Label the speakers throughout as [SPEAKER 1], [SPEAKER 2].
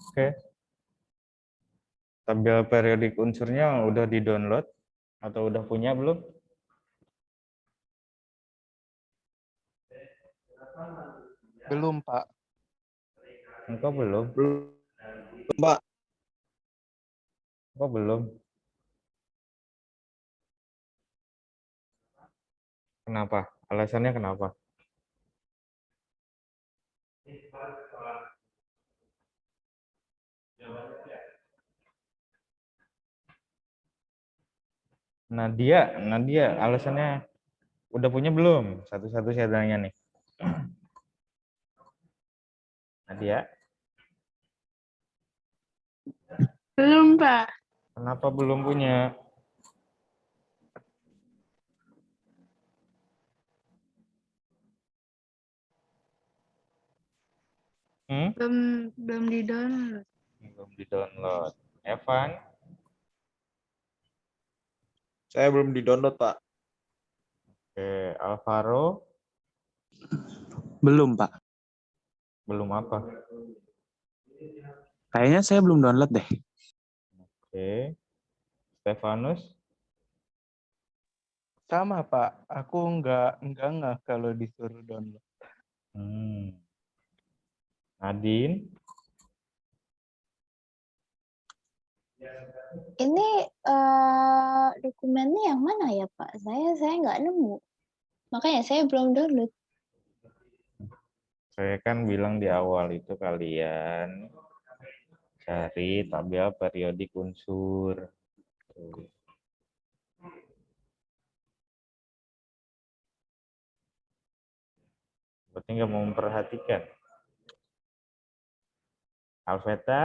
[SPEAKER 1] Oke. Tabel periodik unsurnya udah di-download atau udah punya belum?
[SPEAKER 2] Belum, Pak.
[SPEAKER 1] Engkau belum?
[SPEAKER 3] Belum, Pak.
[SPEAKER 1] Engkau belum? Kenapa? Alasannya kenapa? Nadia, alasannya udah punya belum? Satu-satu saya tanya nih. Nadia,
[SPEAKER 4] Belum, Pak.
[SPEAKER 1] kenapa belum punya?
[SPEAKER 4] Belum di-download.
[SPEAKER 1] Belum di-download. Evan,
[SPEAKER 3] Saya belum di-download, Pak.
[SPEAKER 1] oke. Alvaro,
[SPEAKER 5] Belum, Pak.
[SPEAKER 1] belum apa?
[SPEAKER 5] Kayaknya saya belum download deh.
[SPEAKER 1] Oke. Stefanus,
[SPEAKER 2] Sama, Pak. Aku nggak kalau disuruh download.
[SPEAKER 1] Nadine,
[SPEAKER 4] Ini dokumennya yang mana ya, Pak? Saya nggak nemu. Makanya saya belum download.
[SPEAKER 1] saya kan bilang di awal itu kalian cari tabel periodik unsur. Tuh. Berarti nggak mau memperhatikan. Alveta,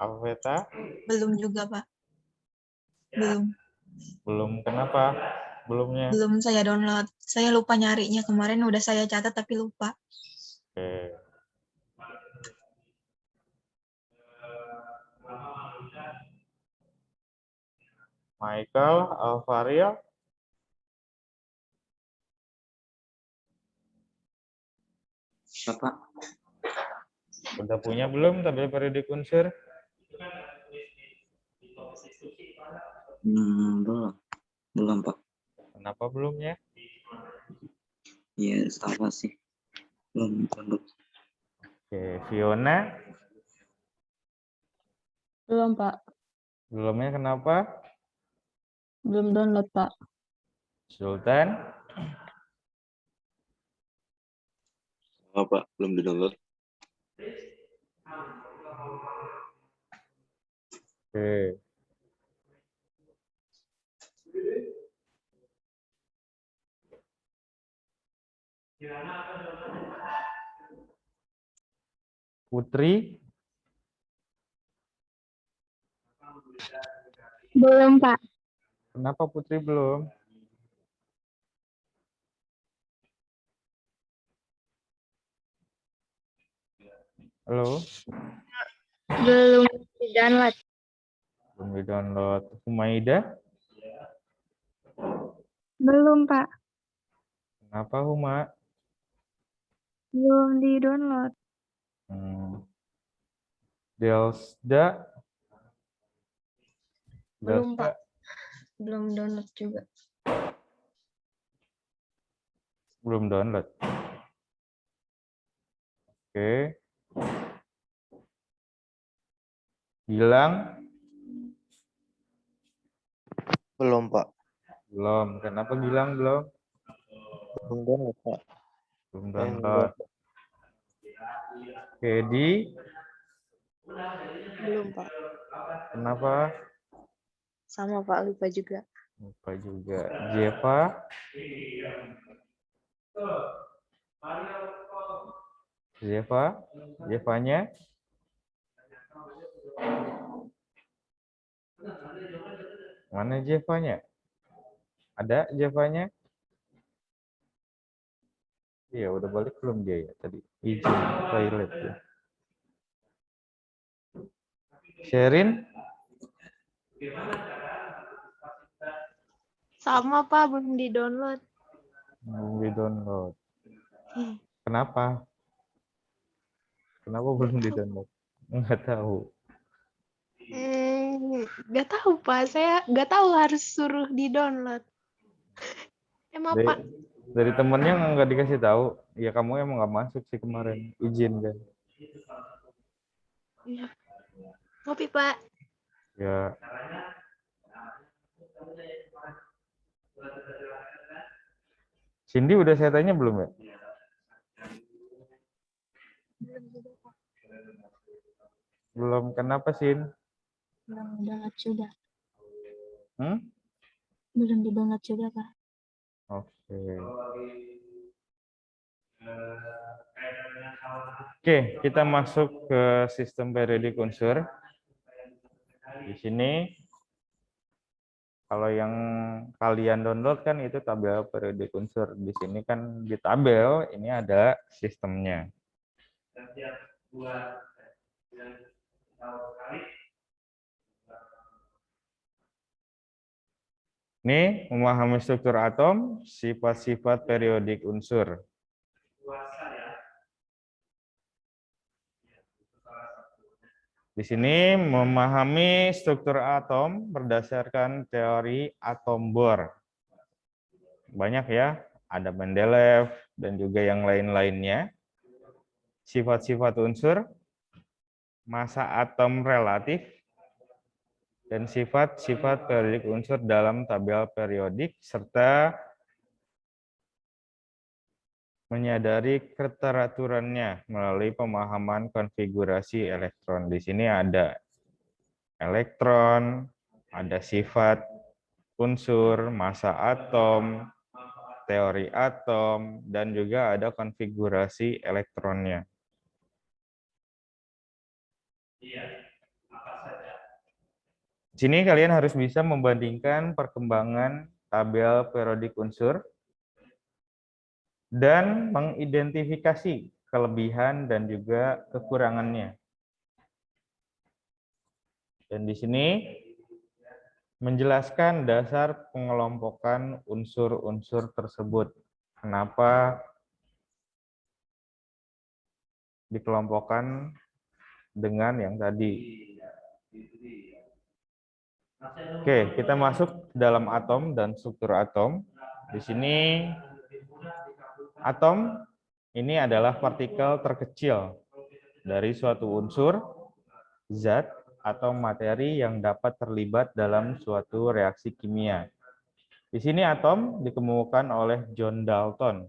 [SPEAKER 1] Alveta,
[SPEAKER 6] Belum juga, Pak. Belum.
[SPEAKER 1] belum kenapa? Belumnya.
[SPEAKER 6] Belum saya download. Saya lupa nyarinya. Kemarin udah saya catat tapi lupa.
[SPEAKER 1] Oke. Michael, Alvario,
[SPEAKER 5] Bapak.
[SPEAKER 1] udah punya belum tabel periodik unsur?
[SPEAKER 5] Belum. Belum, Pak.
[SPEAKER 1] Kenapa belumnya?
[SPEAKER 5] Iya, sama sih. Belum download.
[SPEAKER 1] Oke, Fiona,
[SPEAKER 4] Belum, Pak.
[SPEAKER 1] belumnya kenapa?
[SPEAKER 4] Belum download, Pak.
[SPEAKER 1] Sultan,
[SPEAKER 3] Oh, Pak, belum di-download.
[SPEAKER 1] oke. Putri,
[SPEAKER 4] Belum, Pak.
[SPEAKER 1] kenapa Putri belum? Halo,
[SPEAKER 4] Belum di-download.
[SPEAKER 1] belum di-download. Humaida,
[SPEAKER 4] Belum, Pak.
[SPEAKER 1] kenapa Huma?
[SPEAKER 4] Belum di-download.
[SPEAKER 1] Delsda,
[SPEAKER 6] Belum,
[SPEAKER 1] Delsda,
[SPEAKER 6] Pak. Belum download juga.
[SPEAKER 1] belum download. Oke. Gilang,
[SPEAKER 3] Belum, Pak.
[SPEAKER 1] belum. Kenapa Gilang belum?
[SPEAKER 3] Belum download, Pak.
[SPEAKER 1] Belum download. Kedi,
[SPEAKER 6] Belum, Pak.
[SPEAKER 1] kenapa?
[SPEAKER 6] Sama, Pak. Lupa juga.
[SPEAKER 1] Lupa juga. Jeva, Jevanya, mana Jevanya? Ada Jevanya? Iya, udah balik belum dia ya tadi? Izin toilet ya. Sherin,
[SPEAKER 4] Sama, Pak. Belum di-download.
[SPEAKER 1] Belum di-download. Kenapa? Kenapa belum di-download? Nggak tahu.
[SPEAKER 7] Nggak tahu Pak, saya nggak tahu harus suruh di-download. Emang Pak,
[SPEAKER 1] Dari temennya nggak dikasih tahu. Ya kamu emang nggak masuk sih kemarin. Izin kan.
[SPEAKER 7] iya. Ngopi Pak.
[SPEAKER 1] Ya. Cindy udah saya tanya belum ya? Belum. Kenapa, Sin?
[SPEAKER 4] Belum download juga.
[SPEAKER 1] Hmm?
[SPEAKER 4] Belum di-download juga, Pak.
[SPEAKER 1] Oke. Oke, kita masuk ke sistem periodik unsur. Di sini, kalau yang kalian download kan itu tabel periodik unsur. Di sini kan di tabel ini ada sistemnya. Ini memahami struktur atom, sifat-sifat periodik unsur. Di sini memahami struktur atom berdasarkan teori atom Bohr. Banyak ya, ada Mendeleev dan juga yang lain-lainnya. Sifat-sifat unsur, masa atom relatif, dan sifat-sifat periodik unsur dalam tabel periodik, serta menyadari keteraturannya melalui pemahaman konfigurasi elektron. Di sini ada elektron, ada sifat unsur, masa atom, teori atom, dan juga ada konfigurasi elektronnya. Di sini kalian harus bisa membandingkan perkembangan tabel periodik unsur dan mengidentifikasi kelebihan dan juga kekurangannya. Dan di sini menjelaskan dasar pengelompokan unsur-unsur tersebut. Kenapa dikelompokkan dengan yang tadi. Oke, kita masuk dalam atom dan struktur atom. Di sini atom ini adalah partikel terkecil dari suatu unsur, zat, atau materi yang dapat terlibat dalam suatu reaksi kimia. Di sini atom dikemukakan oleh John Dalton.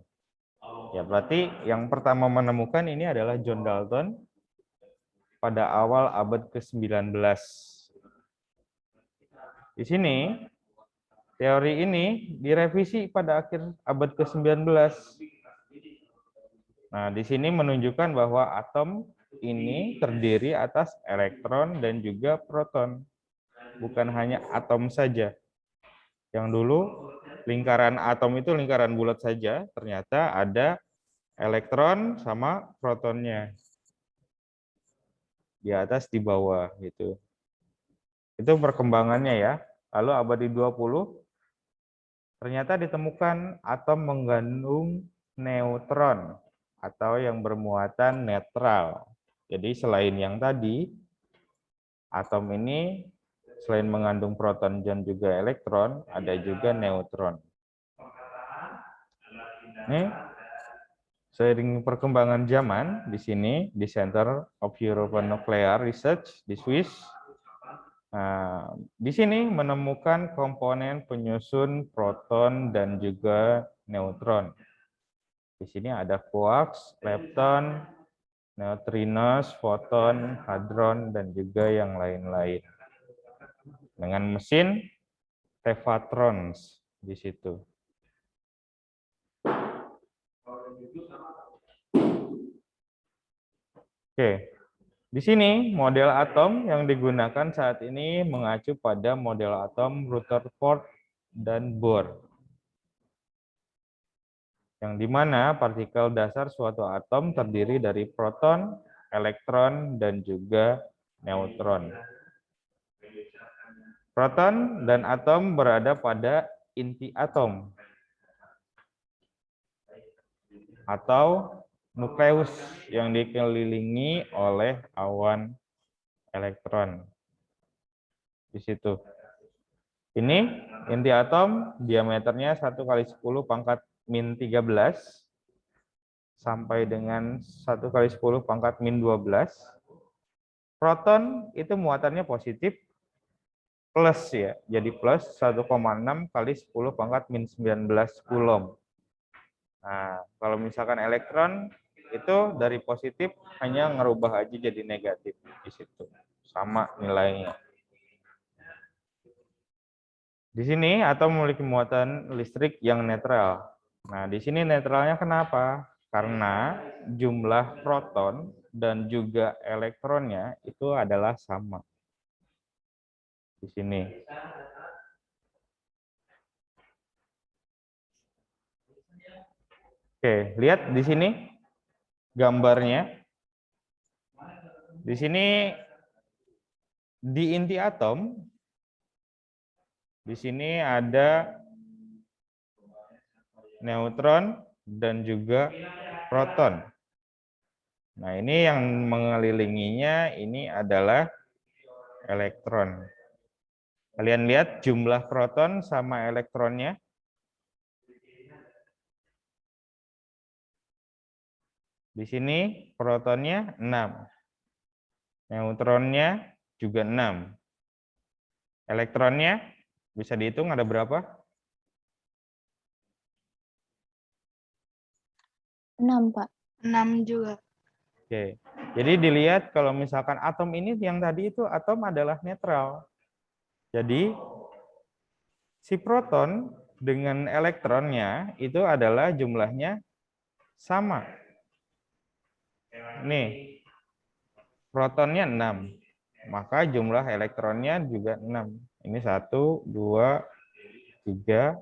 [SPEAKER 1] Ya, berarti yang pertama menemukan ini adalah John Dalton pada awal abad ke-19. Di sini, teori ini direvisi pada akhir abad ke-19. Nah, di sini menunjukkan bahwa atom ini terdiri atas elektron dan juga proton. Bukan hanya atom saja. Yang dulu lingkaran atom itu lingkaran bulat saja, ternyata ada elektron sama protonnya. Di atas, di bawah gitu. Itu perkembangannya ya. Lalu abad ke-20 ternyata ditemukan atom mengandung neutron atau yang bermuatan netral. Jadi selain yang tadi, atom ini selain mengandung proton dan juga elektron, ada juga neutron. Nih, seiring perkembangan zaman di sini di Center of European Nuclear Research di Swiss, nah, di sini menemukan komponen penyusun proton dan juga neutron. Di sini ada quarks, lepton, neutrinos, foton, hadron, dan juga yang lain-lain. Dengan mesin tevatrons di situ. Oke. Di sini model atom yang digunakan saat ini mengacu pada model atom Rutherford dan Bohr. Yang dimana partikel dasar suatu atom terdiri dari proton, elektron, dan juga neutron. Proton dan atom berada pada inti atom. atau nukleus yang dikelilingi oleh awan elektron. Di situ. Ini inti atom diameternya 1 kali 10 pangkat min 13 sampai dengan 1 kali 10 pangkat min 12. Proton itu muatannya positif plus ya. Jadi plus 1,6 kali 10 pangkat min 19 kulom. Nah, kalau misalkan elektron itu dari positif hanya ngerubah aja jadi negatif di situ. Sama nilainya. Di sini atom memiliki muatan listrik yang netral. Nah, di sini netralnya kenapa? Karena jumlah proton dan juga elektronnya itu adalah sama. Di sini. Oke, lihat di sini gambarnya. Di sini di inti atom di sini ada neutron dan juga proton. Nah, ini yang mengelilinginya ini adalah elektron. Kalian lihat jumlah proton sama elektronnya. Di sini protonnya 6. Neutronnya juga 6. Elektronnya bisa dihitung ada berapa?
[SPEAKER 4] 6, Pak.
[SPEAKER 7] 6 juga.
[SPEAKER 1] Oke. Jadi dilihat kalau misalkan atom ini yang tadi itu atom adalah netral. Jadi si proton dengan elektronnya itu adalah jumlahnya sama. Nih. Protonnya 6. Maka jumlah elektronnya juga 6. Ini 1, 2, 3,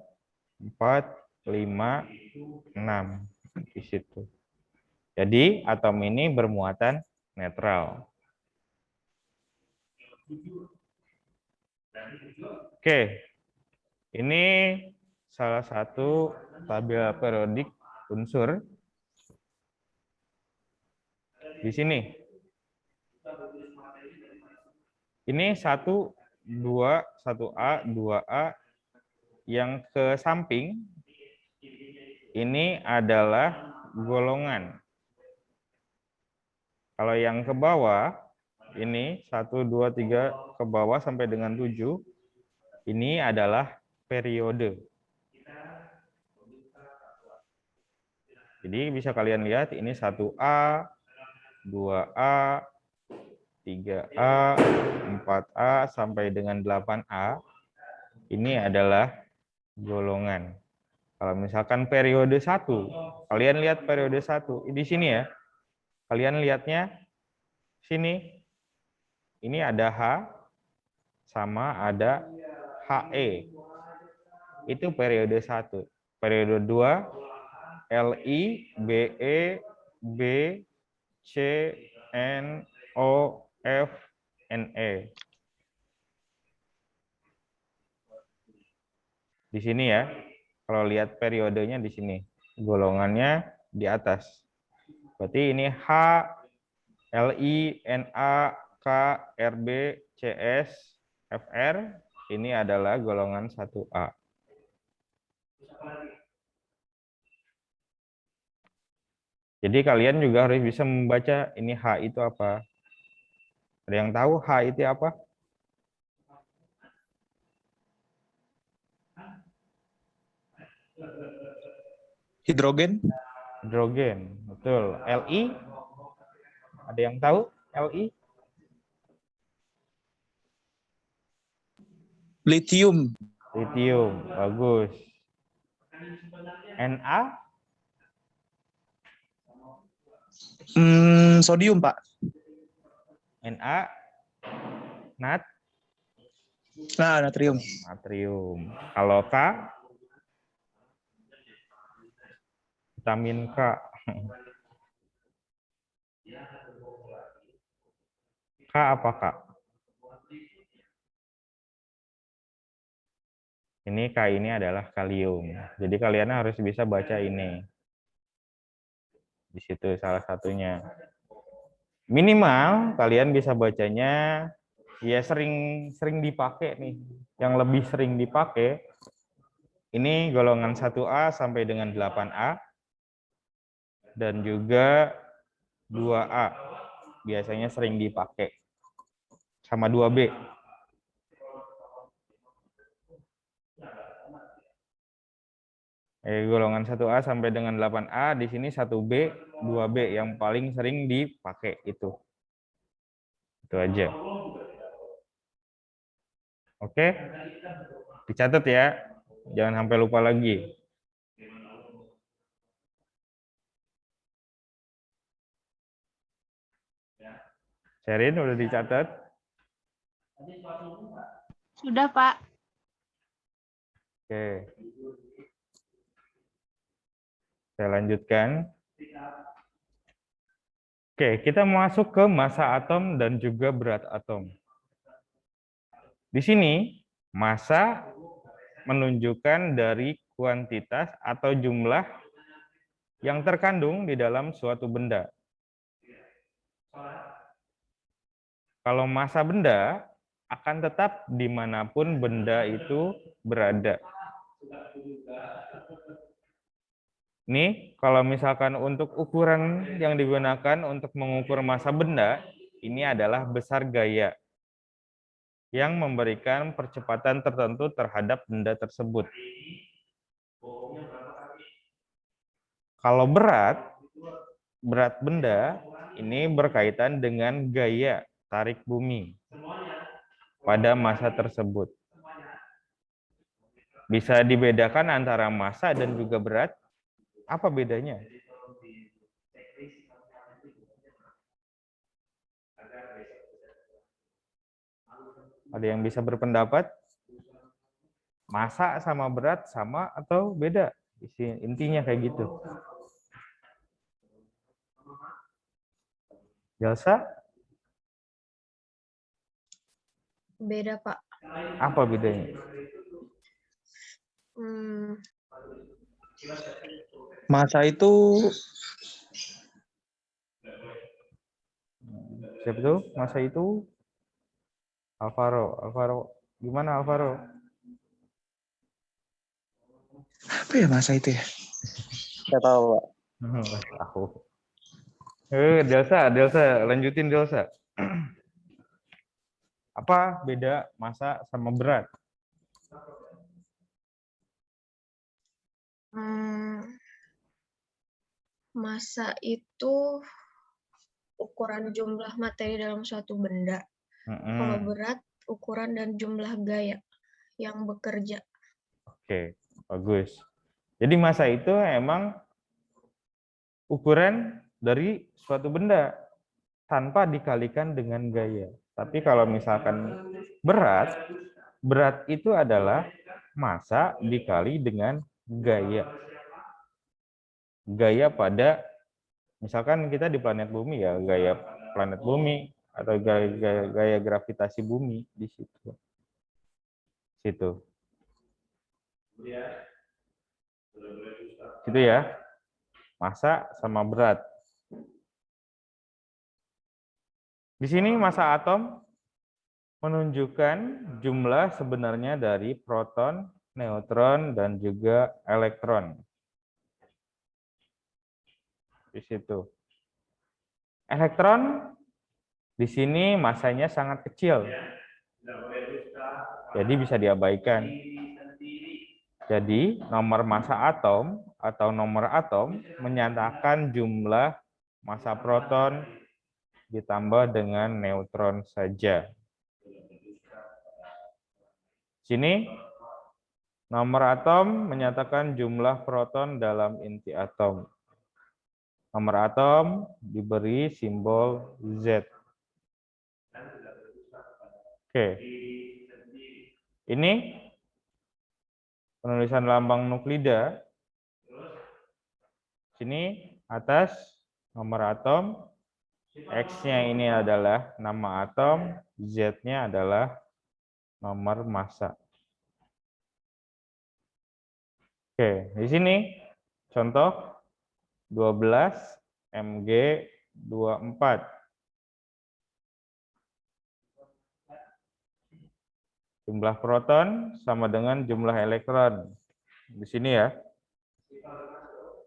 [SPEAKER 1] 4, 5, 6 di situ. Jadi atom ini bermuatan netral. Oke. Ini salah satu tabel periodik unsur. Di sini. Ini 1, 2, 1A, 2A. Yang ke samping ini adalah golongan. Kalau yang ke bawah, ini 1, 2, 3 ke bawah sampai dengan 7, ini adalah periode. Jadi bisa kalian lihat ini 1A, 2A, 3A, 4A, sampai dengan 8A. Ini adalah golongan. Kalau misalkan periode 1, kalian lihat periode 1, di sini ya. Kalian lihatnya sini. Ini ada H sama ada HE. Itu periode 1. Periode 2 Li, Be, B, C, N, O, F, Ne. Di sini ya. Kalau lihat periodenya di sini. Golongannya di atas. Berarti ini H, Li, Na, K, Rb, Cs, Fr, ini adalah golongan 1A. Jadi kalian juga harus bisa membaca ini H itu apa. Ada yang tahu H itu apa?
[SPEAKER 5] Hidrogen.
[SPEAKER 1] Hidrogen, betul. Li, ada yang tahu Li?
[SPEAKER 5] Lithium.
[SPEAKER 1] Lithium, bagus. Na,
[SPEAKER 5] Sodium, Pak.
[SPEAKER 1] Na, nat,
[SPEAKER 5] Nah, natrium.
[SPEAKER 1] natrium. Kalau K, vitamin K. K apa Kak? Ini K ini adalah kalium. Jadi kalian harus bisa baca ini. Di situ salah satunya. Minimal kalian bisa bacanya ya sering dipakai nih. Yang lebih sering dipakai ini golongan 1A sampai dengan 8A dan juga 2A. Biasanya sering dipakai sama 2B. Golongan 1A sampai dengan 8A, di sini 1B, 2B yang paling sering dipakai itu. Itu aja. Oke? Dicatat ya. Jangan sampai lupa lagi. Sherin udah dicatat?
[SPEAKER 7] Sudah, Pak.
[SPEAKER 1] Oke. Saya lanjutkan. Oke, kita masuk ke massa atom dan juga berat atom. Di sini, massa menunjukkan dari kuantitas atau jumlah yang terkandung di dalam suatu benda. Kalau massa benda akan tetap dimanapun benda itu berada. Ini kalau misalkan untuk ukuran yang digunakan untuk mengukur massa benda, ini adalah besar gaya yang memberikan percepatan tertentu terhadap benda tersebut. Kalau berat benda ini berkaitan dengan gaya tarik bumi pada massa tersebut. Bisa dibedakan antara massa dan juga berat. Apa bedanya? Ada yang bisa berpendapat? Massa sama berat sama atau beda? Intinya kayak gitu. Yelsa?
[SPEAKER 6] Beda, Pak.
[SPEAKER 1] Apa bedanya?
[SPEAKER 5] Massa itu
[SPEAKER 1] Siapa tuh? Massa itu? Alvaro. Gimana Alvaro?
[SPEAKER 5] apa ya massa itu ya?
[SPEAKER 3] Saya tahu, Pak.
[SPEAKER 1] Tahu. Delsa, lanjutin Delsa. Apa beda massa sama berat?
[SPEAKER 6] Massa itu ukuran jumlah materi dalam suatu benda. Kalau berat, ukuran dan jumlah gaya yang bekerja.
[SPEAKER 1] Oke, bagus. Jadi massa itu emang ukuran dari suatu benda tanpa dikalikan dengan gaya. Tapi kalau misalkan berat itu adalah massa dikali dengan gaya. Gaya pada, misalkan kita di planet bumi ya, gaya planet bumi atau gaya gravitasi bumi di situ. Situ ya. Massa sama berat. Di sini massa atom menunjukkan jumlah sebenarnya dari proton, neutron, dan juga elektron. Di situ. Elektron di sini massanya sangat kecil. Jadi bisa diabaikan. Jadi nomor massa atom atau nomor atom menyatakan jumlah massa proton ditambah dengan neutron saja. Sini nomor atom menyatakan jumlah proton dalam inti atom. Nomor atom diberi simbol Z. Oke. Ini penulisan lambang nuklida. Sini atas nomor atom, X-nya ini adalah nama atom, Z-nya adalah nomor massa. Oke, di sini contoh 12 Mg24. Jumlah proton sama dengan jumlah elektron. Di sini ya.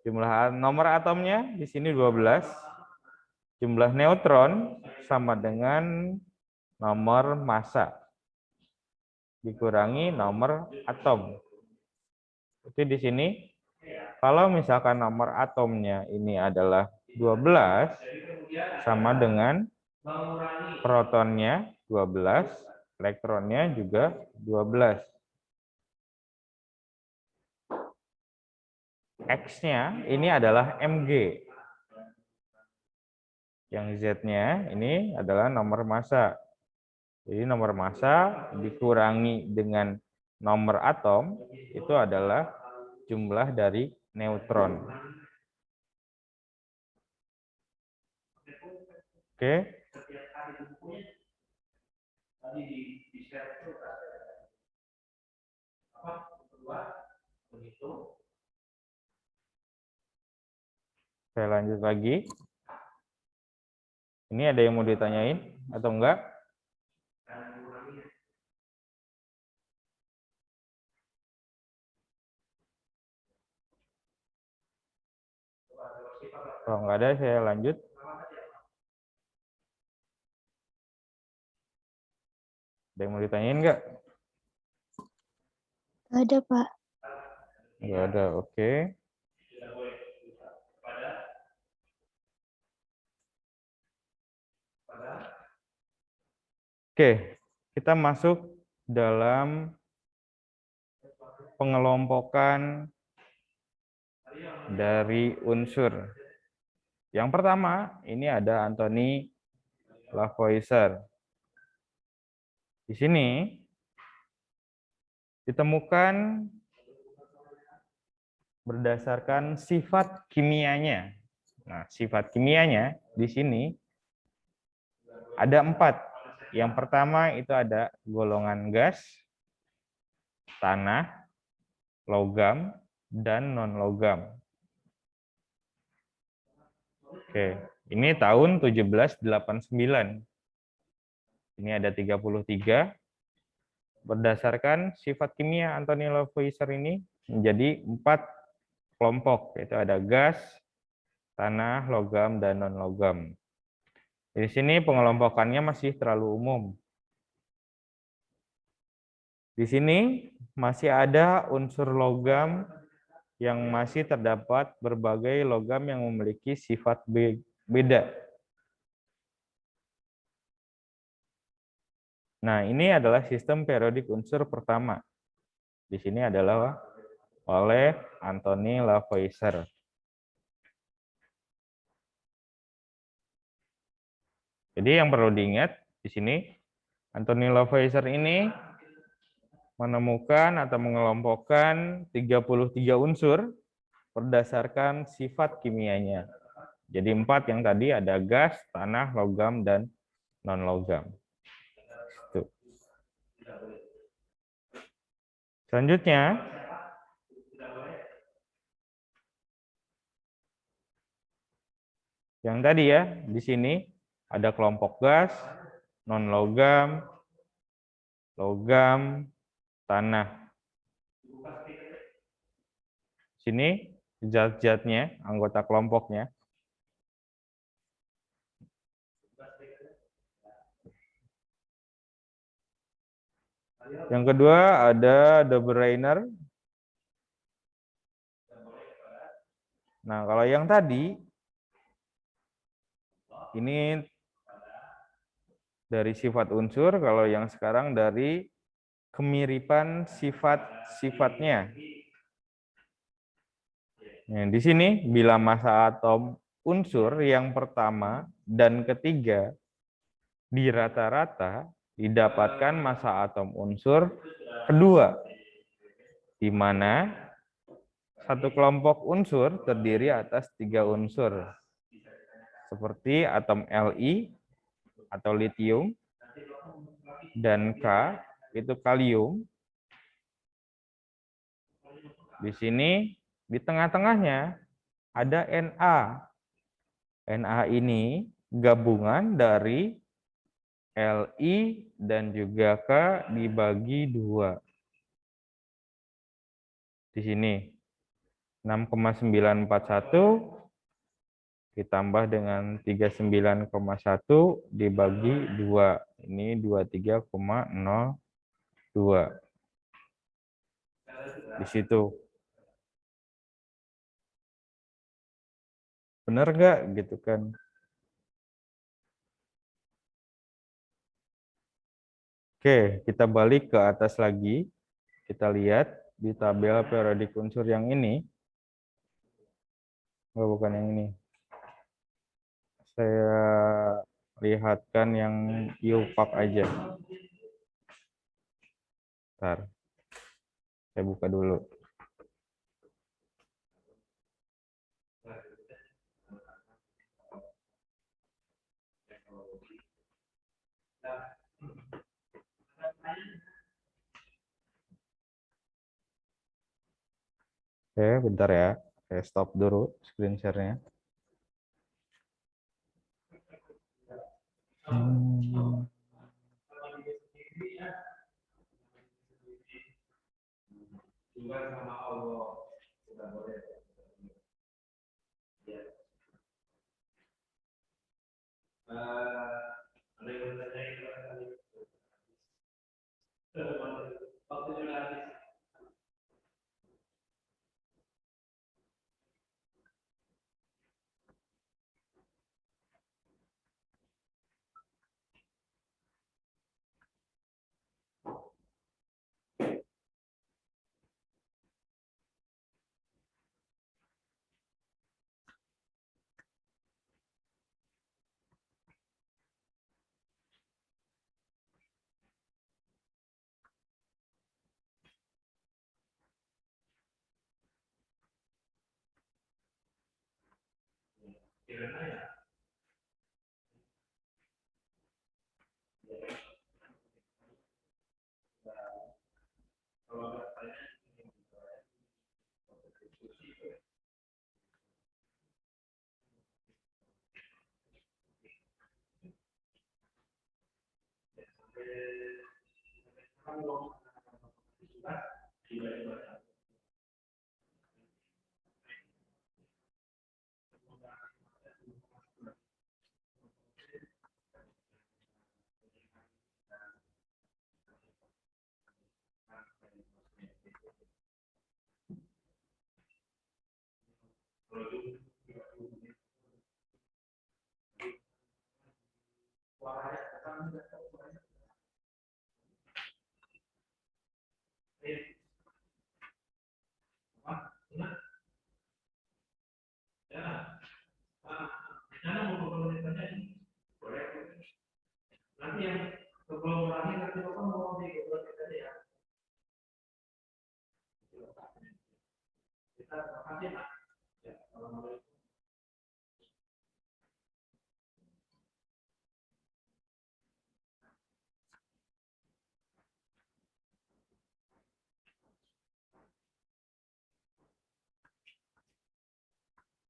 [SPEAKER 1] Jumlah nomor atomnya di sini 12. Jumlah neutron sama dengan nomor massa dikurangi nomor atom. Jadi di sini kalau misalkan nomor atomnya ini adalah 12 sama dengan protonnya 12, elektronnya juga 12. X-nya ini adalah Mg. Yang Z-nya ini adalah nomor massa. Jadi nomor massa dikurangi dengan nomor atom itu adalah jumlah dari neutron. Oke. Saya lanjut lagi. Ini ada yang mau ditanyain atau enggak? Kalau enggak ada, saya lanjut. Ada yang mau ditanyain enggak?
[SPEAKER 4] Ada, Pak.
[SPEAKER 1] Enggak ada, oke. Oke, kita masuk dalam pengelompokan dari unsur. Yang pertama, ini ada Anthony Lavoisier. Di sini ditemukan berdasarkan sifat kimianya. Nah, sifat kimianya di sini ada 4. Yang pertama itu ada golongan gas, tanah, logam, dan non-logam. Oke, ini tahun 1789. Ini ada 33. Berdasarkan sifat kimia Anthony Lavoisier ini menjadi 4 kelompok, yaitu ada gas, tanah, logam, dan non-logam. Di sini pengelompokannya masih terlalu umum. Di sini masih ada unsur logam yang masih terdapat berbagai logam yang memiliki sifat beda. Nah, ini adalah sistem periodik unsur pertama. Di sini adalah oleh Anthony Lavoisier. Jadi yang perlu diingat di sini, Anthony Lavoisier ini menemukan atau mengelompokkan 33 unsur berdasarkan sifat kimianya. Jadi 4 yang tadi ada gas, tanah, logam, dan non-logam. Selanjutnya, yang tadi ya, di sini ada kelompok gas, non-logam, logam, tanah. Sini zat-zatnya, anggota kelompoknya. Yang kedua ada De Bruiner. Nah, kalau yang tadi ini dari sifat unsur, kalau yang sekarang dari kemiripan sifat-sifatnya. Nah, di sini bila massa atom unsur yang pertama dan ketiga di rata-rata didapatkan massa atom unsur kedua, di mana satu kelompok unsur terdiri atas 3 unsur, seperti atom Li atau litium, dan K itu kalium. Di sini di tengah-tengahnya ada Na. Na ini gabungan dari Li dan juga K dibagi 2. Di sini 6,941 ditambah dengan 39,1 dibagi 2. Ini 23,02. Di situ. Benar nggak gitu kan? Oke, kita balik ke atas lagi. Kita lihat di tabel periodik unsur yang ini. Oh, bukan yang ini. Saya lihatkan yang UPAC aja. Bentar. Saya buka dulu. Oke, bentar ya. Saya stop dulu screen share-nya.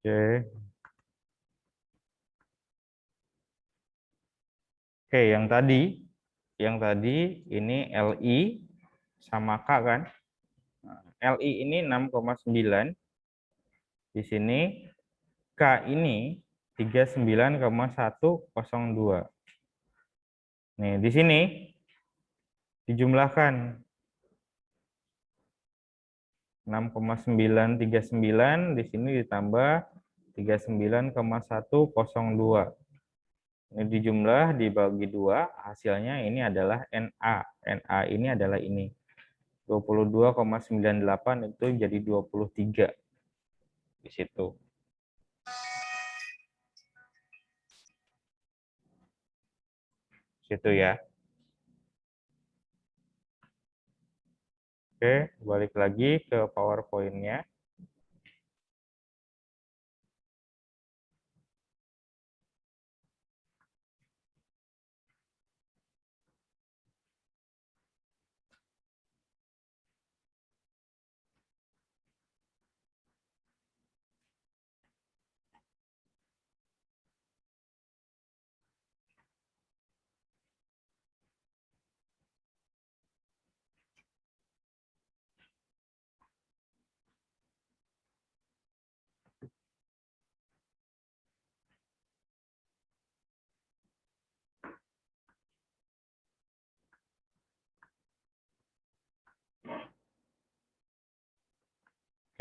[SPEAKER 1] Oke. Oke, yang tadi ini LI sama K kan? LI ini 6,9. Di sini K ini 39,102. Nih, di sini dijumlahkan 6,939 di sini ditambah 39,102. Ini dijumlah dibagi 2, hasilnya ini adalah NA. NA ini adalah ini. 22,98 itu jadi 23 di situ. Situ ya. Oke, balik lagi ke PowerPoint-nya.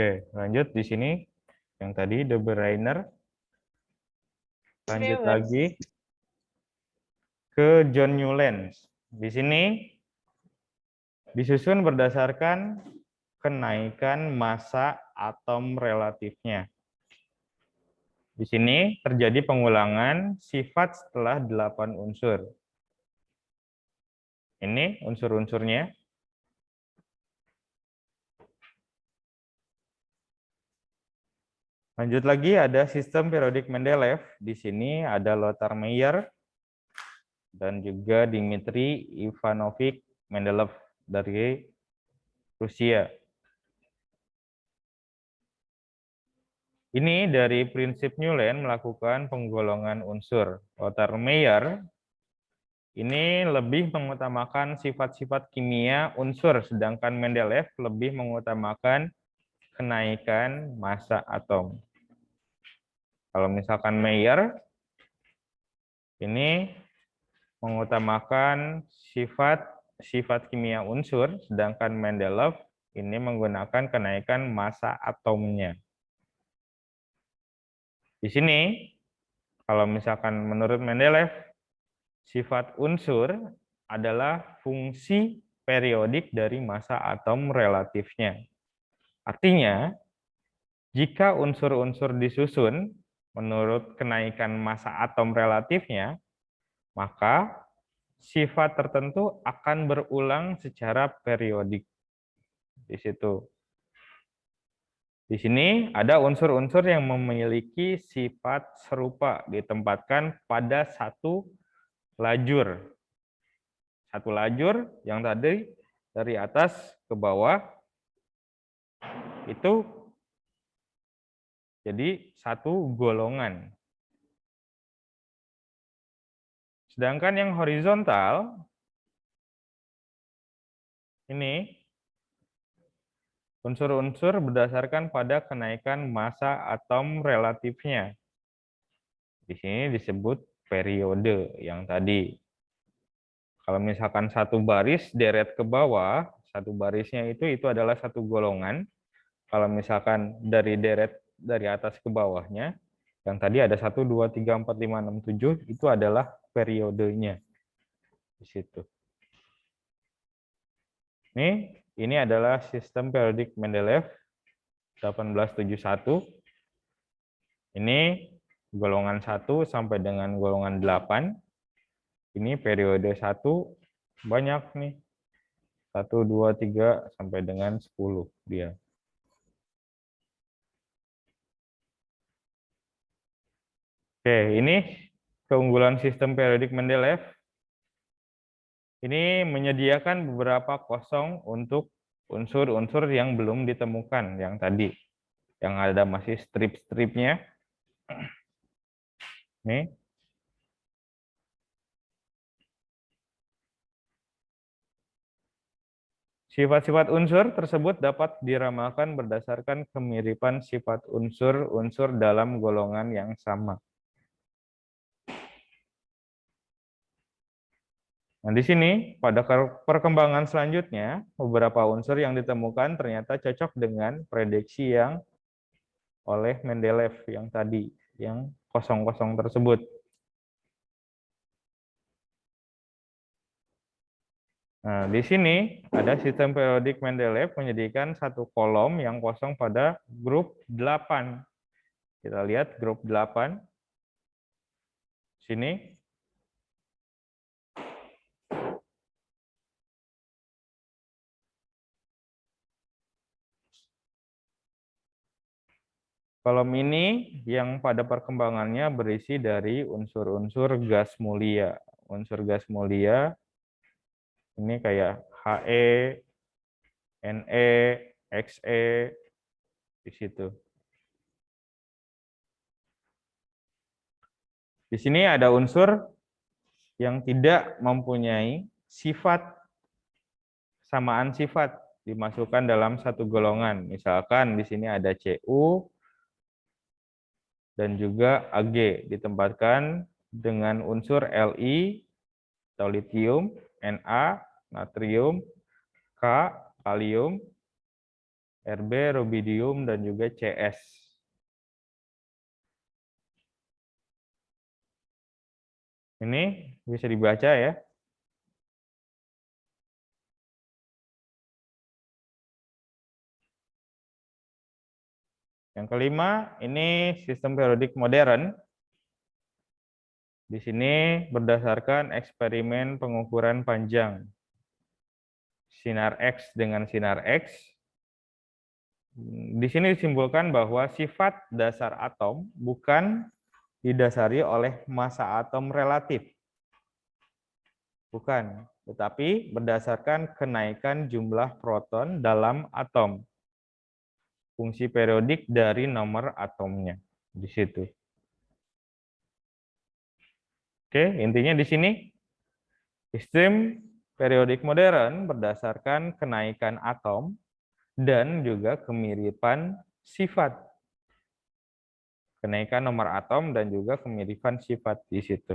[SPEAKER 1] Oke, lanjut di sini yang tadi De Bruuyne. Lanjut lagi ke John Newlands. Di sini disusun berdasarkan kenaikan massa atom relatifnya. Di sini terjadi pengulangan sifat setelah 8 unsur. Ini unsur-unsurnya. Lanjut lagi ada sistem periodik Mendeleev. Di sini ada Lothar Meyer dan juga Dmitri Ivanovich Mendeleev dari Rusia. Ini dari prinsip Newland melakukan penggolongan unsur. Lothar Meyer ini lebih mengutamakan sifat-sifat kimia unsur, sedangkan Mendeleev lebih mengutamakan kenaikan massa atom. Kalau misalkan Meyer ini mengutamakan sifat kimia unsur, sedangkan Mendeleev ini menggunakan kenaikan massa atomnya. Di sini, kalau misalkan menurut Mendeleev, sifat unsur adalah fungsi periodik dari massa atom relatifnya. Artinya, jika unsur-unsur disusun menurut kenaikan massa atom relatifnya, maka sifat tertentu akan berulang secara periodik. Di situ. Di sini ada unsur-unsur yang memiliki sifat serupa ditempatkan pada satu lajur. Satu lajur yang tadi dari atas ke bawah itu jadi satu golongan. Sedangkan yang horizontal ini unsur-unsur berdasarkan pada kenaikan massa atom relatifnya. Di sini disebut periode yang tadi. Kalau misalkan satu baris deret ke bawah, satu barisnya itu adalah satu golongan. Kalau misalkan dari deret dari atas ke bawahnya, yang tadi ada 1, 2, 3, 4, 5, 6, 7, itu adalah periodenya. Di situ. Ini adalah sistem periodik Mendeleev 1871. Ini golongan 1 sampai dengan golongan 8. Ini periode 1 banyak nih. 1, 2, 3 sampai dengan 10 dia. Oke, ini keunggulan sistem periodik Mendeleev. Ini menyediakan beberapa kosong untuk unsur-unsur yang belum ditemukan yang tadi. Yang ada masih strip-stripnya. Nih. Sifat-sifat unsur tersebut dapat diramalkan berdasarkan kemiripan sifat unsur-unsur dalam golongan yang sama. Nah, di sini pada perkembangan selanjutnya, beberapa unsur yang ditemukan ternyata cocok dengan prediksi yang oleh Mendeleev yang tadi, yang kosong-kosong tersebut. Nah, di sini ada sistem periodik Mendeleev menyediakan satu kolom yang kosong pada grup 8. Kita lihat grup 8. Sini. Kolom ini yang pada perkembangannya berisi dari unsur-unsur gas mulia. Unsur gas mulia ini kayak He, Ne, Xe di situ. Di sini ada unsur yang tidak mempunyai sifat samaan sifat dimasukkan dalam satu golongan. Misalkan di sini ada Cu dan juga Ag ditempatkan dengan unsur Li atau litium, Na natrium, K kalium, Rb, rubidium, dan juga Cs. Ini bisa dibaca ya. Yang kelima, ini sistem periodik modern. Di sini berdasarkan eksperimen pengukuran panjang sinar X dengan sinar X. Di sini disimpulkan bahwa sifat dasar atom bukan didasari oleh massa atom relatif. Bukan, tetapi berdasarkan kenaikan jumlah proton dalam atom. Fungsi periodik dari nomor atomnya di situ. Oke, intinya di sini sistem periodik modern berdasarkan kenaikan atom dan juga kemiripan sifat. Kenaikan nomor atom dan juga kemiripan sifat di situ.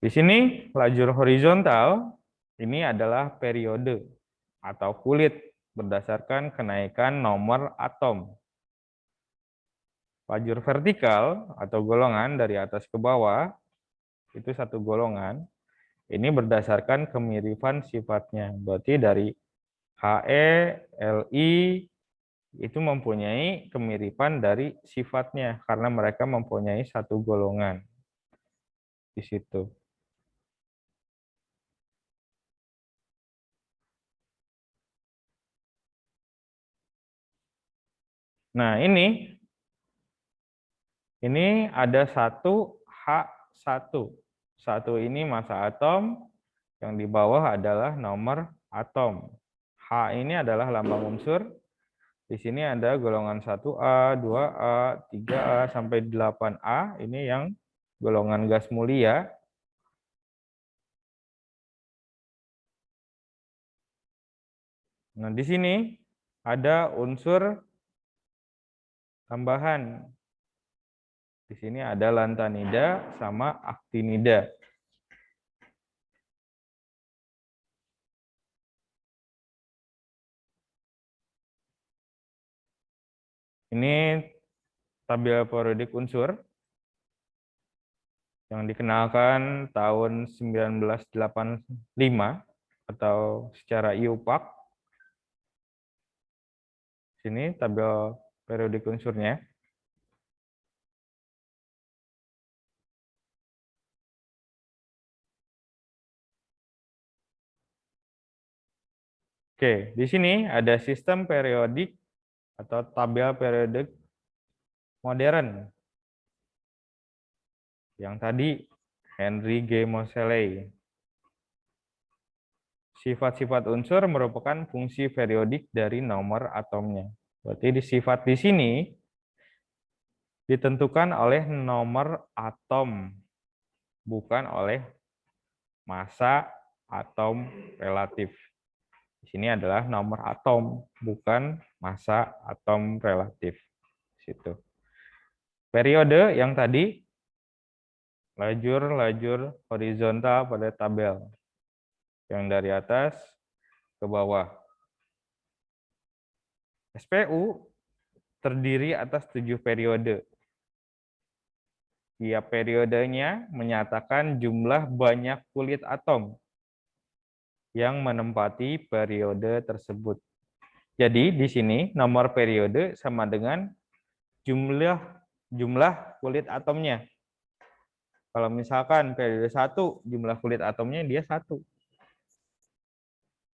[SPEAKER 1] Di sini lajur horizontal ini adalah periode atau kulit berdasarkan kenaikan nomor atom. Lajur vertikal atau golongan dari atas ke bawah itu satu golongan. Ini berdasarkan kemiripan sifatnya. Berarti dari He, Li itu mempunyai kemiripan dari sifatnya karena mereka mempunyai satu golongan di situ. Nah, ini ada satu H1. Satu ini massa atom, yang di bawah adalah nomor atom. H ini adalah lambang unsur. Di sini ada golongan 1A, 2A, 3A, sampai 8A. Ini yang golongan gas mulia. Nah, di sini ada unsur tambahan. Di sini ada lantanida sama aktinida. Ini tabel periodik unsur yang dikenalkan tahun 1985 atau secara IUPAC. Sini tabel periodik unsurnya. Oke, di sini ada sistem periodik atau tabel periodik modern. Yang tadi Henry G. Moseley. Sifat-sifat unsur merupakan fungsi periodik dari nomor atomnya. Berarti sifat di sini ditentukan oleh nomor atom, bukan oleh massa atom relatif. Di sini adalah nomor atom, bukan massa atom relatif. Situ. Periode yang tadi lajur-lajur horizontal pada tabel yang dari atas ke bawah. SPU terdiri atas 7 periode. Tiap periodenya menyatakan jumlah banyak kulit atom yang menempati periode tersebut. Jadi di sini nomor periode sama dengan jumlah kulit atomnya. Kalau misalkan periode 1 jumlah kulit atomnya dia 1.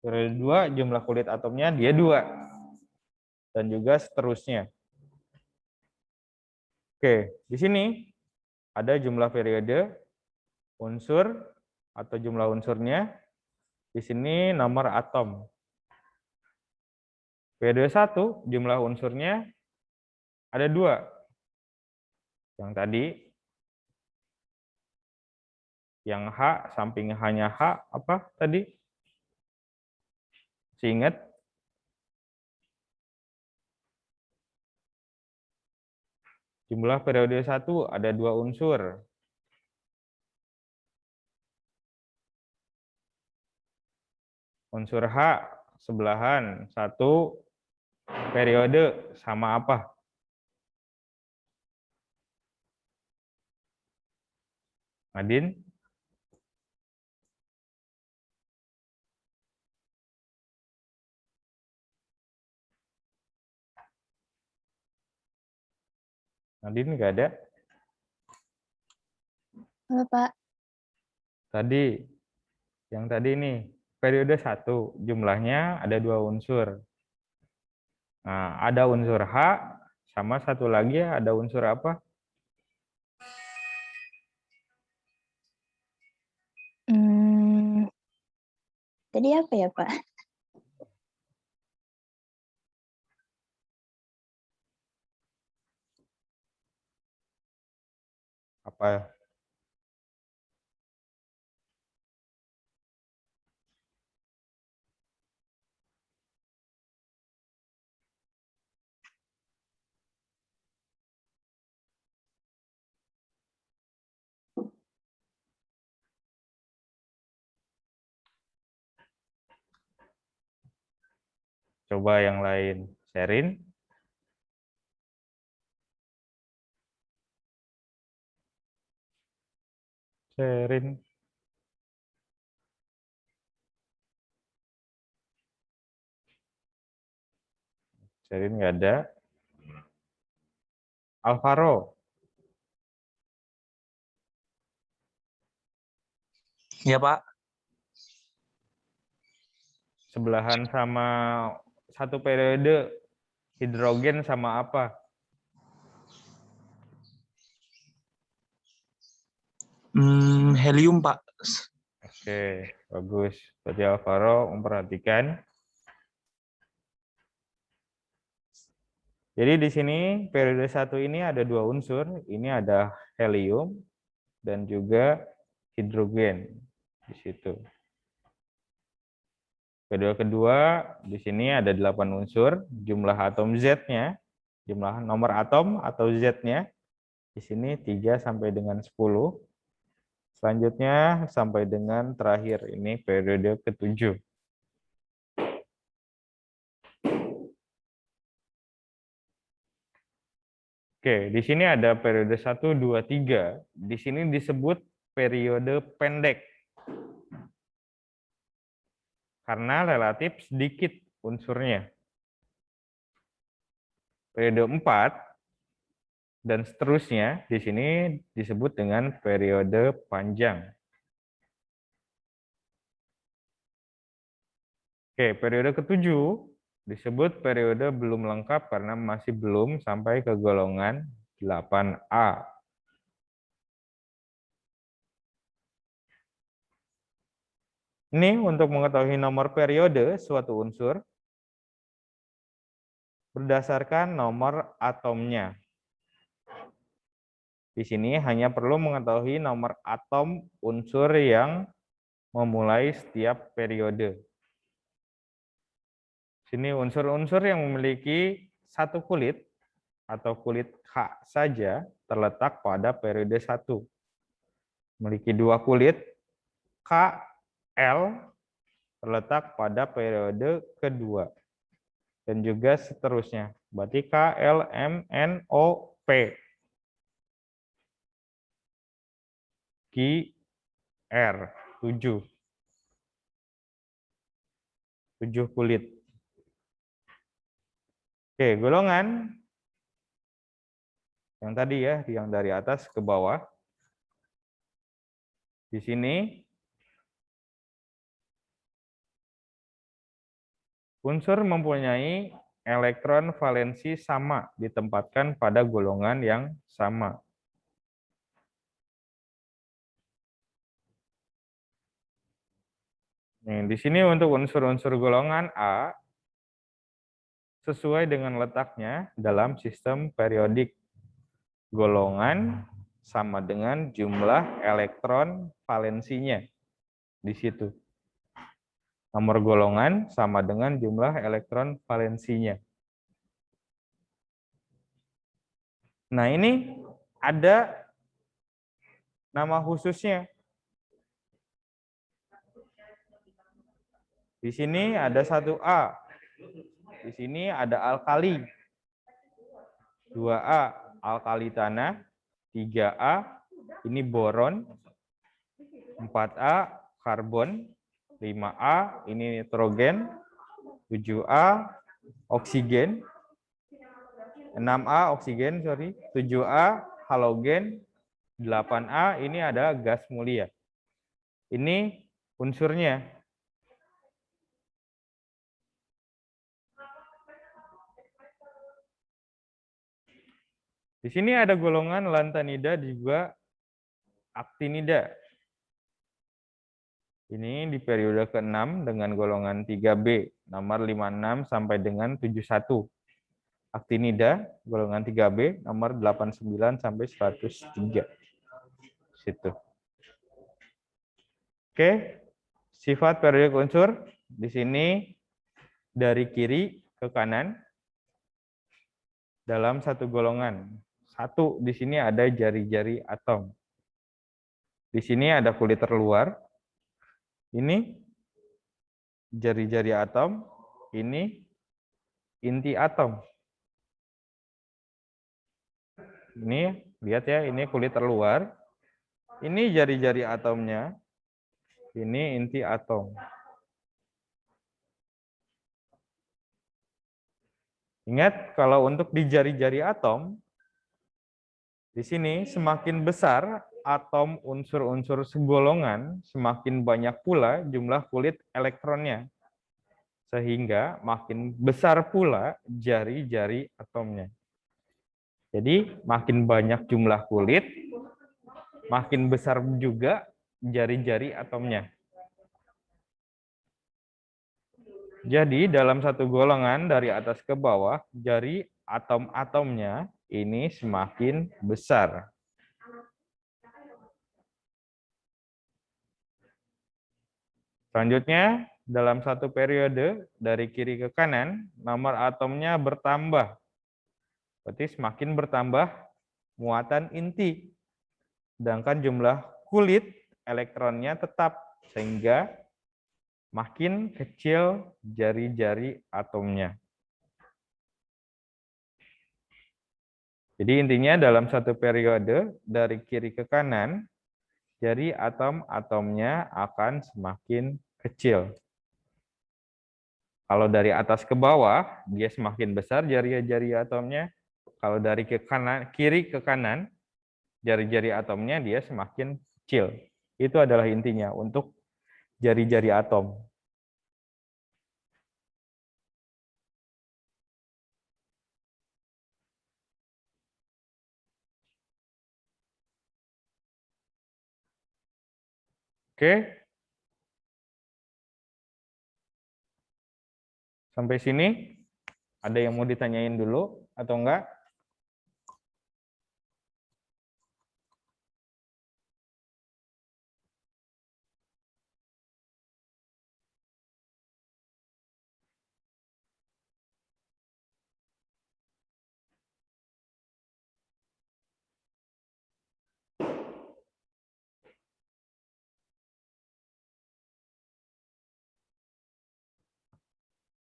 [SPEAKER 1] Periode 2 jumlah kulit atomnya dia 2. Dan juga seterusnya. Oke, di sini ada jumlah periode unsur atau jumlah unsurnya. Di sini nomor atom. Periode 1 jumlah unsurnya ada 2. Yang tadi yang H samping hanya H apa tadi? Masih ingat? Jumlah periode 1 ada 2 unsur. Unsur H sebelahan, satu periode sama apa? Nadine? Nadine nggak ada?
[SPEAKER 4] Halo, Pak.
[SPEAKER 1] Tadi, yang tadi nih, periode 1, jumlahnya ada 2 unsur. Nah, ada unsur H, sama satu lagi ada unsur apa?
[SPEAKER 4] Tadi apa ya, Pak?
[SPEAKER 1] Apa? Coba yang lain. Sherin? Sherin? Sherin nggak ada. Alvaro?
[SPEAKER 5] Ya, Pak.
[SPEAKER 1] Sebelahan sama satu periode hidrogen sama apa?
[SPEAKER 5] Helium, Pak.
[SPEAKER 1] Oke, bagus. Berarti Alvaro memperhatikan. Jadi di sini periode 1 ini ada 2 unsur. Ini ada helium dan juga hidrogen di situ. Periode kedua di sini ada 8 unsur. Jumlah atom Z-nya, jumlah nomor atom atau Z-nya di sini 3 sampai dengan 10. Selanjutnya sampai dengan terakhir ini periode ke-7. Oke, di sini ada periode 1, 2, 3. Di sini disebut periode pendek. Karena relatif sedikit unsurnya. Periode 4 dan seterusnya di sini disebut dengan periode panjang. Oke, periode ke-7 disebut periode belum lengkap karena masih belum sampai ke golongan 8A. Ini untuk mengetahui nomor periode suatu unsur berdasarkan nomor atomnya. Di sini hanya perlu mengetahui nomor atom unsur yang memulai setiap periode. Sini unsur-unsur yang memiliki satu kulit atau kulit H saja terletak pada periode 1. Memiliki 2 kulit K, L terletak pada periode kedua. Dan juga seterusnya. Berarti K, L, M, N, O, P. Q, R. 7. 7 kulit. Oke, golongan yang tadi ya, yang dari atas ke bawah. Di sini unsur mempunyai elektron valensi sama ditempatkan pada golongan yang sama. Nih, di sini untuk unsur-unsur golongan A sesuai dengan letaknya dalam sistem periodik. Golongan sama dengan jumlah elektron valensinya di situ. Nomor golongan sama dengan jumlah elektron valensinya. Nah, ini ada nama khususnya. Di sini ada 1A. Di sini ada alkali. 2A alkali tanah. 3A ini boron. 4A karbon. 5A ini nitrogen. 7A oksigen. 6A oksigen, sorry. 7A halogen. 8A ini ada gas mulia. Ini unsurnya. Di sini ada golongan lantanida juga aktinida. Ini di periode ke-6 dengan golongan 3B, nomor 56 sampai dengan 71. Aktinida, golongan 3B, nomor 89 sampai 103. Situ. Oke, sifat periodik unsur di sini dari kiri ke kanan dalam satu golongan. Satu, di sini ada jari-jari atom. Di sini ada kulit terluar. Ini jari-jari atom. Ini inti atom. Ini lihat ya, ini kulit terluar. Ini jari-jari atomnya. Ini inti atom. Ingat, kalau untuk di jari-jari atom, di sini semakin besar atom unsur-unsur segolongan, semakin banyak pula jumlah kulit elektronnya. Sehingga makin besar pula jari-jari atomnya. Jadi makin banyak jumlah kulit, makin besar juga jari-jari atomnya. Jadi dalam satu golongan dari atas ke bawah, jari atom-atomnya ini semakin besar. Selanjutnya, dalam satu periode dari kiri ke kanan, nomor atomnya bertambah. Berarti semakin bertambah muatan inti. Sedangkan jumlah kulit elektronnya tetap, sehingga makin kecil jari-jari atomnya. Jadi intinya dalam satu periode dari kiri ke kanan, jari atom-atomnya akan semakin kecil. Kalau dari atas ke bawah, dia semakin besar jari-jari atomnya. Kalau dari kiri ke kanan, jari-jari atomnya dia semakin kecil. Itu adalah intinya untuk jari-jari atom. Oke. Sampai sini, ada yang mau ditanyain dulu atau enggak?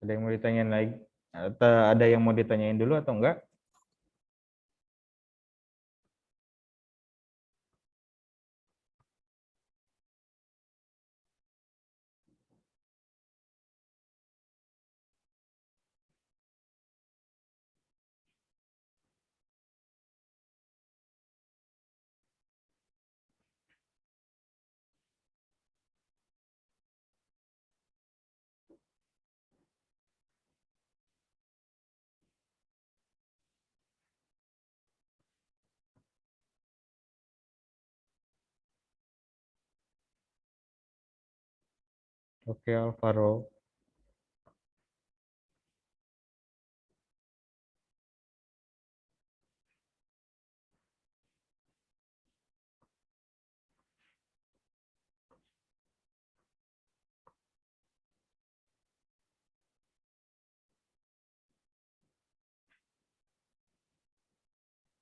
[SPEAKER 1] Ada yang mau ditanyain lagi? Atau ada yang mau ditanyain dulu atau enggak? Oke, Alvaro.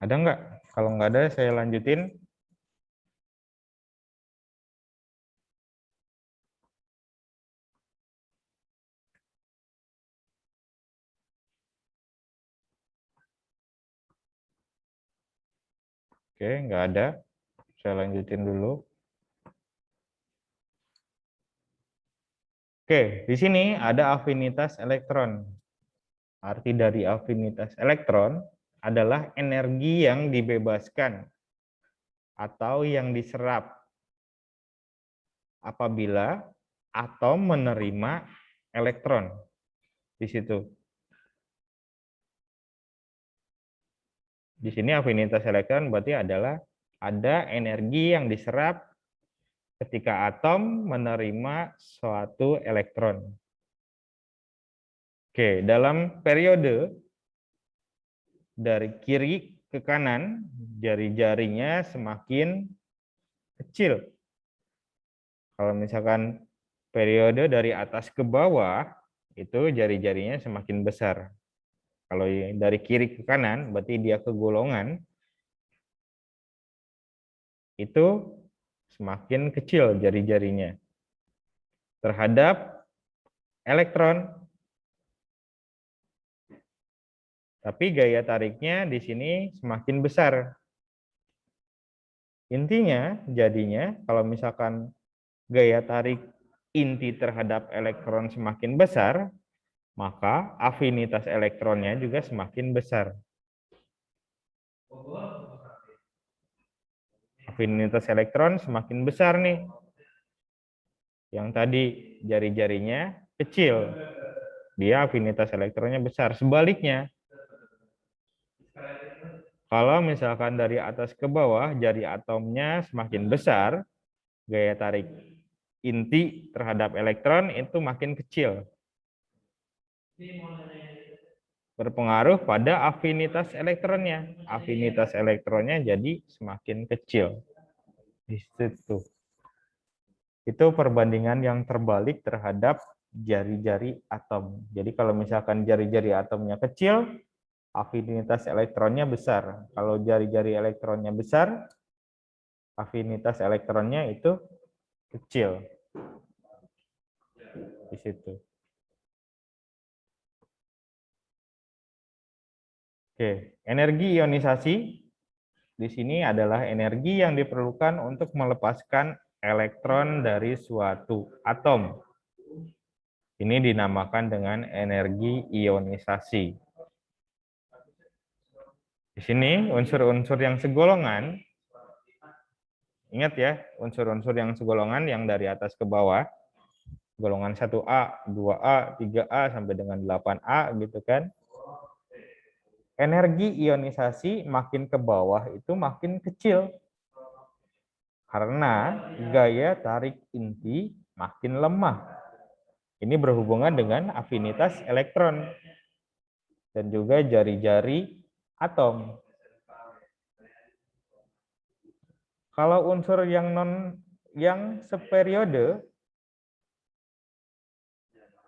[SPEAKER 1] Ada enggak? Kalau enggak ada, saya lanjutin. Oke, nggak ada. Saya lanjutin dulu. Oke, di sini ada afinitas elektron. Arti dari afinitas elektron adalah energi yang dibebaskan atau yang diserap apabila atom menerima elektron di situ. Di sini afinitas elektron berarti adalah ada energi yang diserap ketika atom menerima suatu elektron. Oke, dalam periode dari kiri ke kanan, jari-jarinya semakin kecil. Kalau misalkan periode dari atas ke bawah, itu jari-jarinya semakin besar. Kalau dari kiri ke kanan, berarti dia kegolongan, itu semakin kecil jari-jarinya terhadap elektron. Tapi gaya tariknya di sini semakin besar. Intinya, jadinya kalau misalkan gaya tarik inti terhadap elektron semakin besar, maka afinitas elektronnya juga semakin besar. Afinitas elektron semakin besar nih. Yang tadi jari-jarinya kecil, dia afinitas elektronnya besar. Sebaliknya, kalau misalkan dari atas ke bawah, jari atomnya semakin besar, gaya tarik inti terhadap elektron itu makin kecil. Berpengaruh pada afinitas elektronnya. Afinitas elektronnya jadi semakin kecil. Di situ. Itu perbandingan yang terbalik terhadap jari-jari atom. Jadi kalau misalkan jari-jari atomnya kecil, afinitas elektronnya besar. Kalau jari-jari elektronnya besar, afinitas elektronnya itu kecil. Di situ. Oke, energi ionisasi di sini adalah energi yang diperlukan untuk melepaskan elektron dari suatu atom. Ini dinamakan dengan energi ionisasi. Di sini unsur-unsur yang segolongan, ingat ya, unsur-unsur yang segolongan yang dari atas ke bawah, golongan 1A, 2A, 3A, sampai dengan 8A gitu kan. Energi ionisasi makin ke bawah itu makin kecil. Karena gaya tarik inti makin lemah. Ini berhubungan dengan afinitas elektron. Dan juga jari-jari atom. Kalau unsur yang seperiode,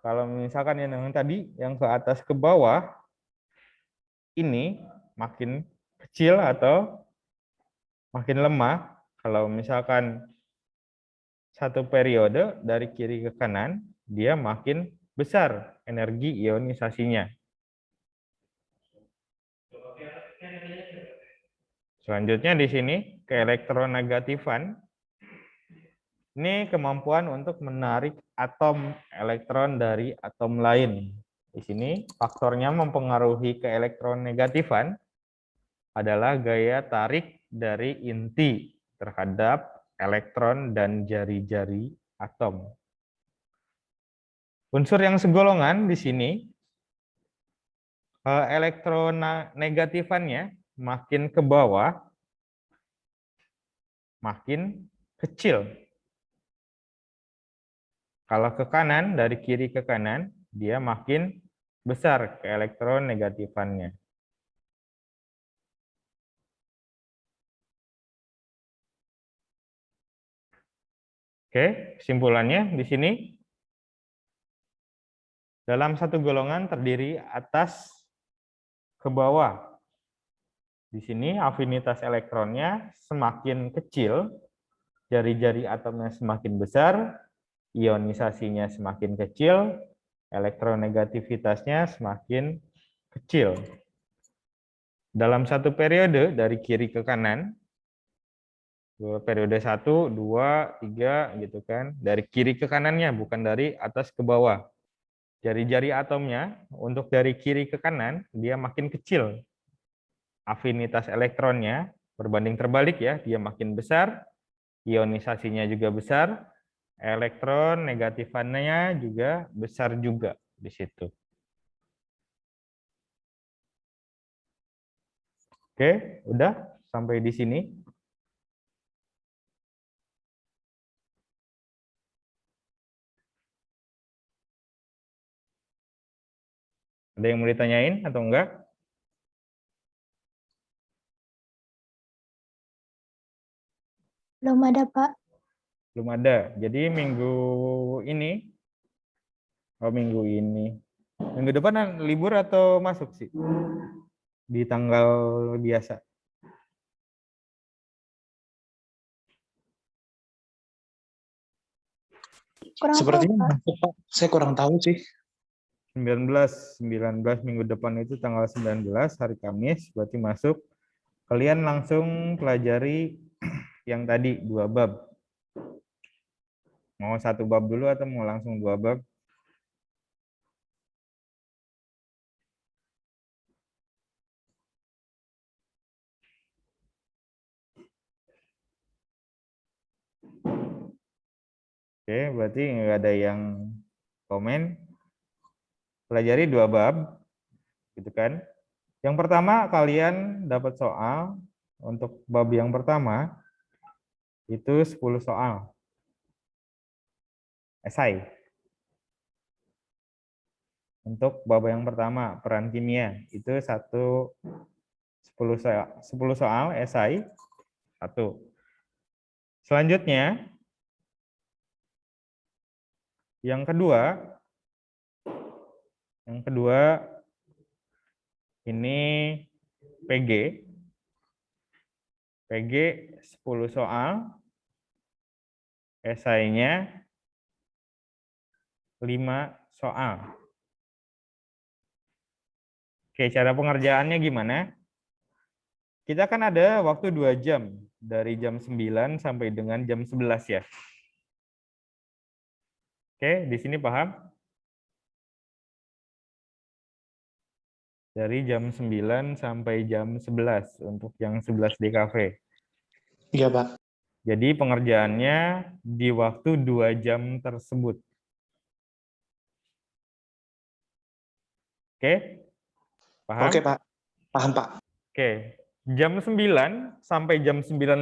[SPEAKER 1] kalau misalkan yang tadi yang ke atas ke bawah, ini makin kecil atau makin lemah. Kalau misalkan satu periode dari kiri ke kanan, dia makin besar energi ionisasinya. Selanjutnya di sini keelektronegatifan. Ini kemampuan untuk menarik atom elektron dari atom lain. Di sini faktornya mempengaruhi keelektronegatifan adalah gaya tarik dari inti terhadap elektron dan jari-jari atom. Unsur yang segolongan di sini elektronegatifannya makin ke bawah makin kecil. Kalau ke kanan, dari kiri ke kanan, dia makin besar keelektronegatifannya. Oke, kesimpulannya di sini. Dalam satu golongan terdiri atas ke bawah. Di sini afinitas elektronnya semakin kecil, jari-jari atomnya semakin besar, ionisasinya semakin kecil, elektronegativitasnya semakin kecil. Dalam satu periode dari kiri ke kanan, Periode 1, 2, 3 gitu kan. Dari kiri ke kanannya, bukan dari atas ke bawah. Jari-jari atomnya untuk dari kiri ke kanan dia makin kecil. Afinitas elektronnya berbanding terbalik ya, dia makin besar. Ionisasinya juga besar. Elektron negatifannya juga besar juga di situ. Oke, udah sampai di sini. Ada yang mau ditanyain atau enggak?
[SPEAKER 4] Belum ada, Pak.
[SPEAKER 1] Belum ada. Jadi minggu ini, minggu depan libur atau masuk sih? Di tanggal biasa.
[SPEAKER 4] Kurang tahu,
[SPEAKER 5] Sepertinya
[SPEAKER 4] Pak.
[SPEAKER 5] masuk, Pak. Saya kurang tahu sih.
[SPEAKER 1] 19 minggu depan itu tanggal 19 hari Kamis, berarti masuk. Kalian langsung pelajari yang tadi 2 bab. Mau 1 bab dulu atau mau langsung 2 bab? Oke, berarti nggak ada yang komen. Pelajari 2 bab, gitu kan? Yang pertama kalian dapat soal untuk bab yang pertama itu 10 soal. Esai. Untuk bab yang pertama, peran kimia, itu 10 soal esai 1. Selanjutnya, yang kedua ini PG. PG 10 soal, esainya 5 soal. Oke, cara pengerjaannya gimana? Kita kan ada waktu 2 jam, dari jam 9 sampai dengan jam 11 ya. Oke, di sini paham? Dari jam 9 sampai jam 11 untuk yang 11 DKV.
[SPEAKER 5] Iya, Pak.
[SPEAKER 1] Jadi pengerjaannya di waktu 2 jam tersebut. Oke? Paham?
[SPEAKER 5] Oke, Pak. Paham, Pak.
[SPEAKER 1] Oke. Jam 9 sampai jam 9.15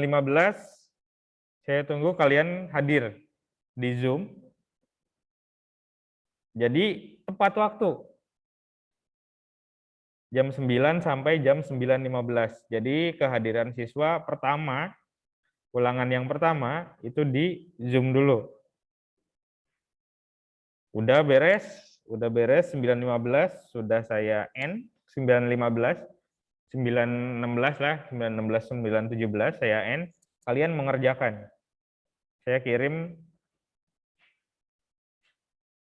[SPEAKER 1] saya tunggu kalian hadir di Zoom. Jadi tepat waktu. Jam 9 sampai jam 9.15. Jadi kehadiran siswa pertama, ulangan yang pertama itu di Zoom dulu. Udah beres 9.15 sudah saya end, 9.15, 9.16 lah, 9.16, 9.17 saya end. Kalian mengerjakan. Saya kirim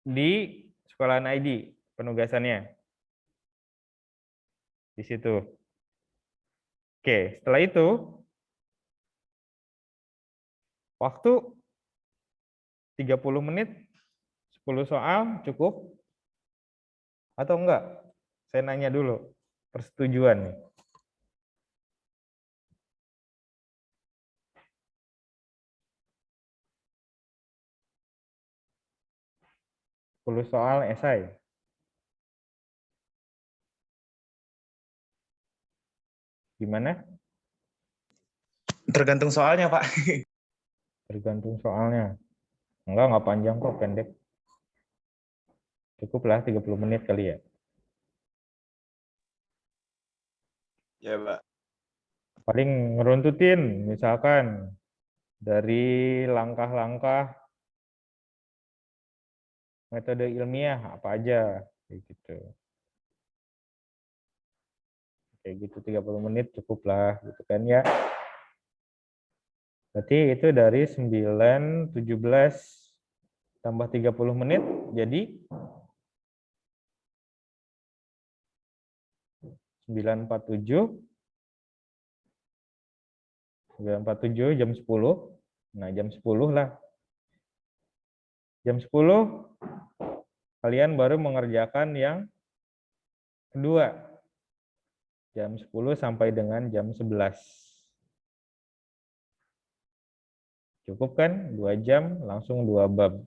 [SPEAKER 1] di sekolahan ID penugasannya. Di situ. Oke, setelah itu waktu 30 menit 10 soal cukup atau enggak? Saya nanya dulu persetujuan nih. 10 soal esai. Gimana?
[SPEAKER 5] Tergantung soalnya, Pak.
[SPEAKER 1] Tergantung soalnya. Enggak panjang kok, pendek. Cukuplah 30 menit kali ya.
[SPEAKER 3] Ya, Pak.
[SPEAKER 1] Paling ngeruntutin, misalkan dari langkah-langkah metode ilmiah apa aja, kayak gitu. Kayak gitu 30 menit cukuplah, gitu kan ya. Berarti itu dari 9.17 tambah 30 menit, jadi 9.47 9.47 jam 10. Nah, jam 10 lah. Jam 10 kalian baru mengerjakan yang kedua. Jam 10 sampai dengan jam 11. Cukup kan? 2 jam langsung 2 bab.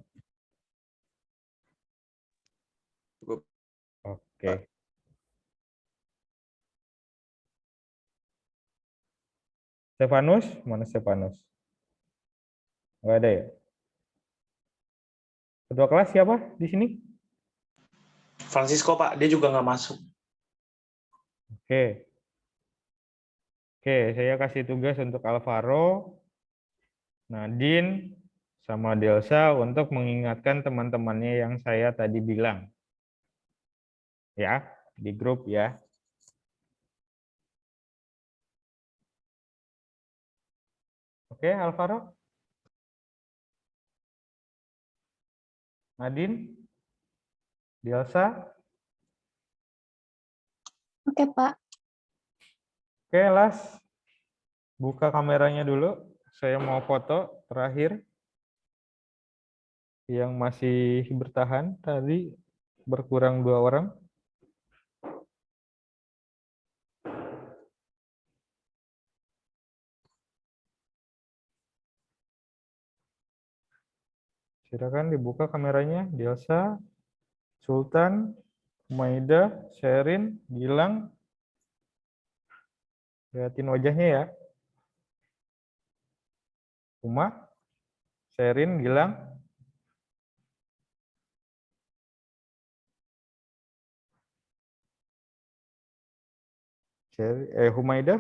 [SPEAKER 3] Cukup.
[SPEAKER 1] Oke. Stefanus, mana Stefanus? Enggak ada ya? Ketua kelas siapa di sini?
[SPEAKER 5] Francisco, Pak. Dia juga nggak masuk.
[SPEAKER 1] Oke. Oke, saya kasih tugas untuk Alvaro, Nadine, sama Delsa untuk mengingatkan teman-temannya yang saya tadi bilang. Ya, di grup ya. Oke, Alvaro? Nadine? Delsa?
[SPEAKER 4] Oke, Pak.
[SPEAKER 1] Oke, Las. Buka kameranya dulu. Saya mau foto terakhir. Yang masih bertahan tadi berkurang 2 orang. Silakan dibuka kameranya. Delsa, Sultan, Maida, Sherin, Gilang. Lihatin wajahnya ya. Uma, Sherin, Gilang. Humaida,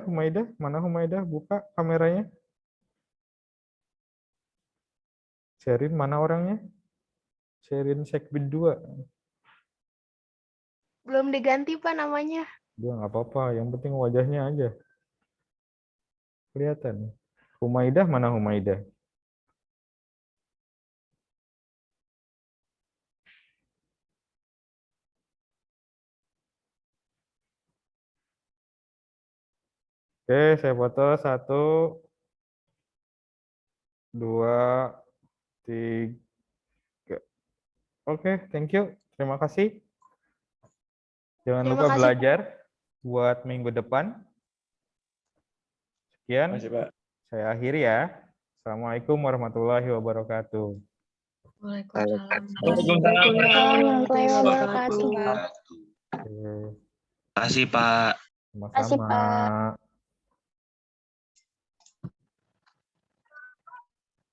[SPEAKER 1] mana Humaida? Buka kameranya. Sherin, mana orangnya? Sherin Sekbid 2.
[SPEAKER 7] Belum diganti, Pak, namanya.
[SPEAKER 1] Dia nggak apa-apa, yang penting wajahnya aja. Kelihatan. Humaidah, mana Humaidah? Oke, saya foto 1, 2, 3. Oke, thank you. Terima kasih. Jangan
[SPEAKER 7] Terima
[SPEAKER 1] lupa
[SPEAKER 7] kasih, Pak.
[SPEAKER 1] belajar buat minggu depan. Sekian,
[SPEAKER 3] Makasih, Pak.
[SPEAKER 1] saya akhiri ya. Assalamualaikum warahmatullahi wabarakatuh.
[SPEAKER 6] Waalaikumsalam.
[SPEAKER 4] Waalaikumsalam warahmatullahi wabarakatuh.
[SPEAKER 1] Oke,
[SPEAKER 5] Makasih, Pak.
[SPEAKER 4] Makasih, Pak.
[SPEAKER 1] sama-sama.